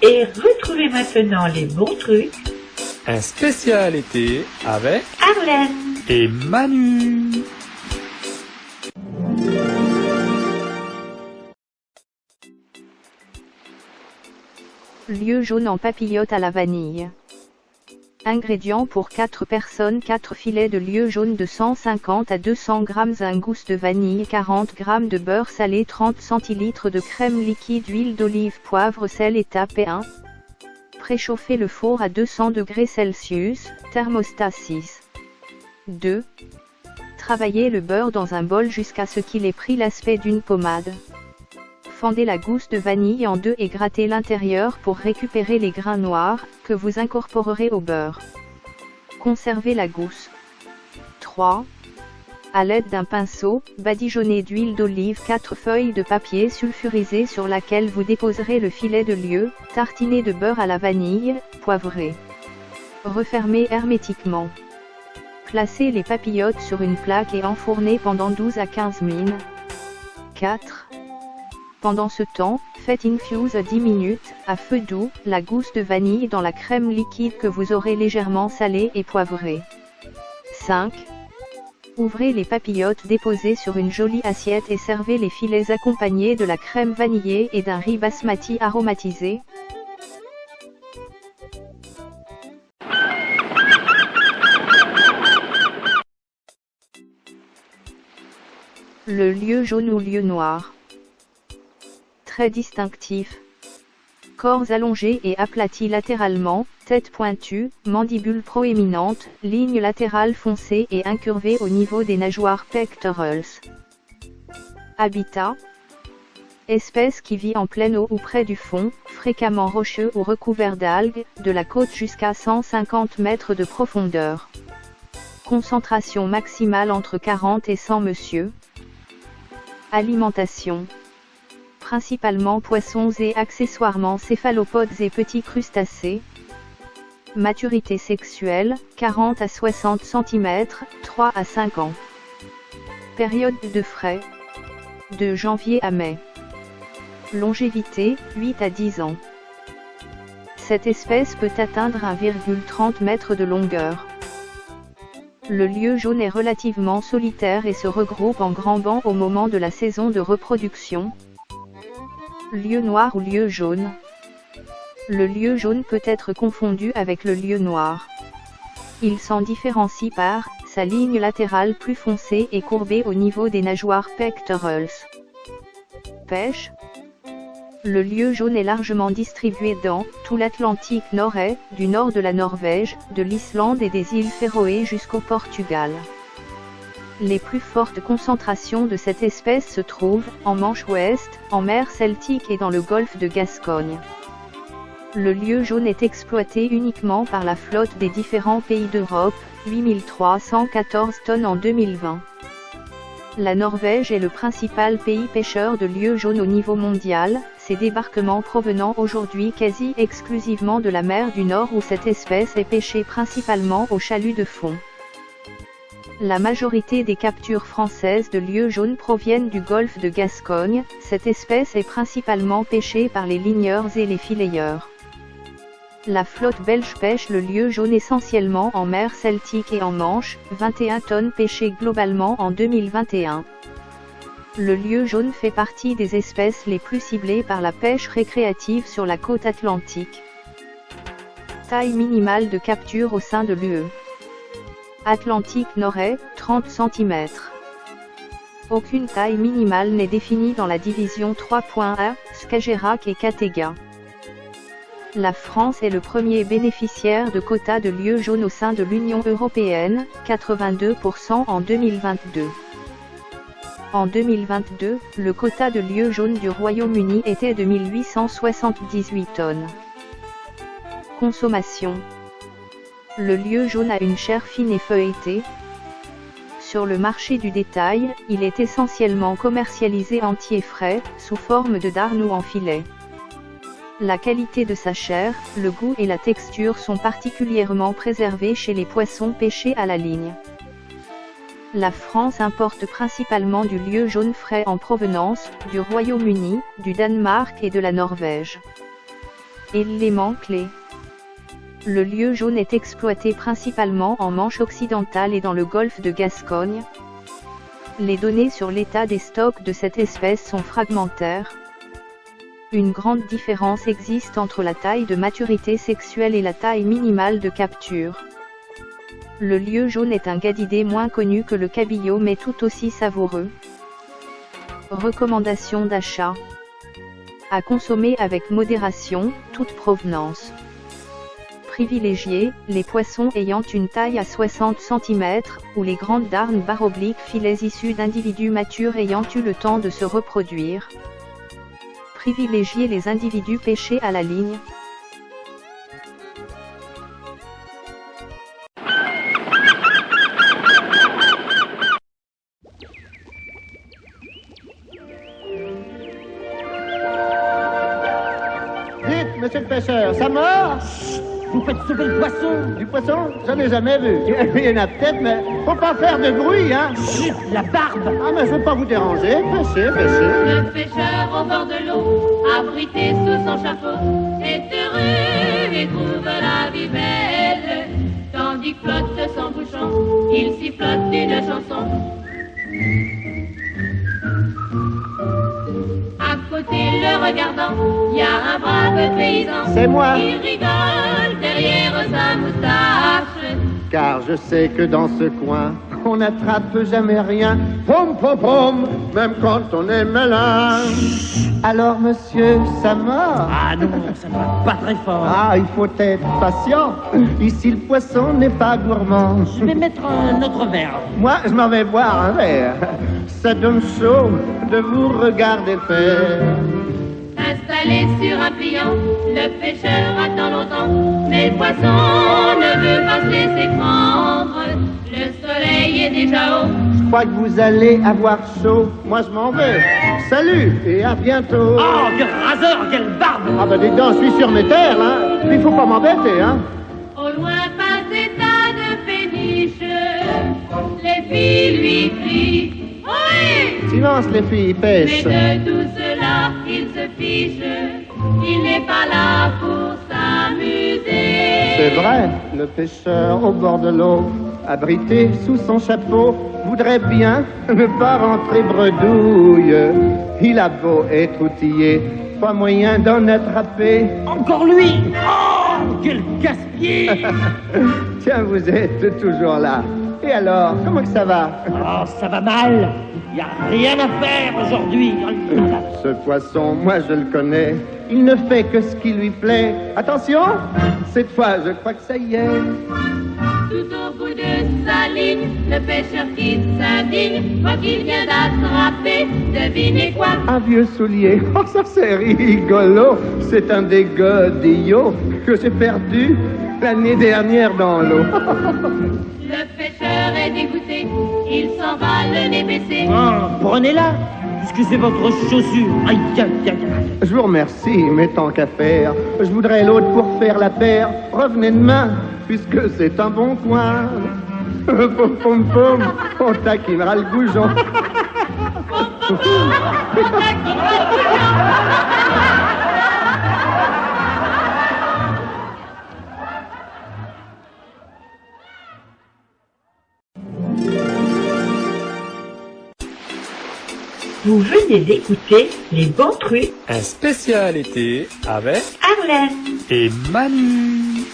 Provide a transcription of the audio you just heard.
Et retrouvez maintenant les bons trucs. Un spécial été avec Arlène et Manu. Lieu jaune en papillote à la vanille. Ingrédients pour 4 personnes: 4 filets de lieu jaune de 150 à 200 g, un gousse de vanille, 40 g de beurre salé, 30 cl de crème liquide, huile d'olive, poivre, sel. Étape 1. Préchauffer le four à 200 degrés Celsius, thermostat 6. 2. Travailler le beurre dans un bol jusqu'à ce qu'il ait pris l'aspect d'une pommade. Fendez la gousse de vanille en deux et grattez l'intérieur pour récupérer les grains noirs, que vous incorporerez au beurre. Conservez la gousse. 3. À l'aide d'un pinceau, badigeonnez d'huile d'olive 4 feuilles de papier sulfurisé sur laquelle vous déposerez le filet de lieu, tartiné de beurre à la vanille, poivré. Refermez hermétiquement. Placez les papillotes sur une plaque et enfournez pendant 12 à 15 min. 4. Pendant ce temps, faites infuse 10 minutes, à feu doux, la gousse de vanille dans la crème liquide que vous aurez légèrement salée et poivrée. 5. Ouvrez les papillotes déposées sur une jolie assiette et servez les filets accompagnés de la crème vanillée et d'un riz basmati aromatisé. Le lieu jaune ou lieu noir. Très distinctif. Corps allongés et aplatis latéralement, tête pointue, mandibule proéminente, ligne latérale foncée et incurvée au niveau des nageoires pectorales. Habitat. Espèce qui vit en pleine eau ou près du fond, fréquemment rocheux ou recouvert d'algues, de la côte jusqu'à 150 mètres de profondeur. Concentration maximale entre 40 et 100 monsieur. Alimentation. Principalement poissons et accessoirement céphalopodes et petits crustacés. Maturité sexuelle, 40 à 60 cm, 3 à 5 ans. Période de frai. De janvier à mai. Longévité, 8 à 10 ans. Cette espèce peut atteindre 1,30 m de longueur. Le lieu jaune est relativement solitaire et se regroupe en grands bancs au moment de la saison de reproduction. Lieu noir ou lieu jaune. Le lieu jaune peut être confondu avec le lieu noir. Il s'en différencie par sa ligne latérale plus foncée et courbée au niveau des nageoires pectorales. Pêche. Le lieu jaune est largement distribué dans tout l'Atlantique nord-est, du nord de la Norvège, de l'Islande et des îles Féroé jusqu'au Portugal. Les plus fortes concentrations de cette espèce se trouvent en Manche ouest, en mer Celtique et dans le golfe de Gascogne. Le lieu jaune est exploité uniquement par la flotte des différents pays d'Europe, 8314 tonnes en 2020. La Norvège est le principal pays pêcheur de lieu jaune au niveau mondial, ses débarquements provenant aujourd'hui quasi exclusivement de la mer du Nord où cette espèce est pêchée principalement au chalut de fond. La majorité des captures françaises de lieu jaune proviennent du golfe de Gascogne. Cette espèce est principalement pêchée par les ligneurs et les fileyeurs. La flotte belge pêche le lieu jaune essentiellement en mer Celtique et en Manche, 21 tonnes pêchées globalement en 2021. Le lieu jaune fait partie des espèces les plus ciblées par la pêche récréative sur la côte atlantique. Taille minimale de capture au sein de l'UE. Atlantique Nord-Est, 30 cm. Aucune taille minimale n'est définie dans la division 3.1, Skagerrak et Kattegat. La France est le premier bénéficiaire de quotas de lieu jaune au sein de l'Union européenne, 82% en 2022. En 2022, le quota de lieu jaune du Royaume-Uni était de 1878 tonnes. Consommation. Le lieu jaune a une chair fine et feuilletée. Sur le marché du détail, il est essentiellement commercialisé entier frais, sous forme de darne ou en filet. La qualité de sa chair, le goût et la texture sont particulièrement préservés chez les poissons pêchés à la ligne. La France importe principalement du lieu jaune frais en provenance du Royaume-Uni, du Danemark et de la Norvège. Éléments clés. Le lieu jaune est exploité principalement en Manche occidentale et dans le golfe de Gascogne. Les données sur l'état des stocks de cette espèce sont fragmentaires. Une grande différence existe entre la taille de maturité sexuelle et la taille minimale de capture. Le lieu jaune est un gadidé moins connu que le cabillaud mais tout aussi savoureux. Recommandations d'achat. À consommer avec modération, toute provenance. Privilégier les poissons ayant une taille à 60 cm, ou les grandes darnes / filets issus d'individus matures ayant eu le temps de se reproduire. Privilégier les individus pêchés à la ligne. Dites, monsieur le pêcheur, ça marche? Vous faites sauver le poisson. Du poisson? J'en ai jamais vu. Il y en a peut-être, mais faut pas faire de bruit, hein? Chut, la barbe. Ah, mais je veux pas vous déranger. Pêchez, pêchez. Le pêcheur au bord de l'eau, abrité sous son chapeau, est heureux et trouve la vie belle. Tandis que flotte son bouchon, il sifflote une chanson. À côté, le regardant, il y a un brave paysan. C'est moi. Il rigole derrière sa moustache. Car je sais que dans ce coin, on n'attrape jamais rien. Pom, pom, pom, même quand on est malin. Alors, monsieur, ça mord? Ah non, ça ne va pas très fort. Ah, il faut être patient. Ici, le poisson n'est pas gourmand. Je vais mettre un autre verre. Moi, je m'en vais boire un verre. Ça donne chaud de vous regarder faire. Installé sur un pliant, le pêcheur attend longtemps, mais le poisson ne veut pas se laisser prendre. Le soleil est déjà haut. Je crois que vous allez avoir chaud. Moi, je m'en vais. Salut et à bientôt. Oh, quel raseur, quelle barbe. Ah bah dis donc, je suis sur mes terres, hein. Il faut pas m'embêter, hein. Au loin passe des tas de péniches, les filles lui crient oui. Silence, les filles, Mais pêche. de tout cela, il se fiche, il n'est pas là pour s'amuser. C'est vrai, le pêcheur au bord de l'eau, abrité sous son chapeau, voudrait bien ne pas rentrer bredouille. Il a beau être outillé, pas moyen d'en attraper. Encore lui. Oh, quel casse-pied. Tiens, vous êtes toujours là. Et alors, comment que ça va? Oh, ça va mal. Il n'y a rien à faire aujourd'hui. Ce poisson, moi je le connais, il ne fait que ce qui lui plaît. Attention, cette fois je crois que ça y est. Tout au bout de sa ligne, le pêcheur qui s'indigne, voit qu'il vient d'attraper, devinez quoi? Un vieux soulier, oh ça c'est rigolo, c'est un des godillots que j'ai perdu l'année dernière dans l'eau. Le pêcheur est dégoûté, il s'en va le nez baissé. Oh, prenez-la, puisque c'est votre chaussure. Aïe, aïe, aïe, aïe. Je vous remercie, mais tant qu'à faire, je voudrais l'autre pour faire la paire. Revenez demain, puisque c'est un bon coin. Pom pom pom, on taquinera le goujon. Vous venez d'écouter Les Bons Trucs Un spécial été avec Arlène. et Manu.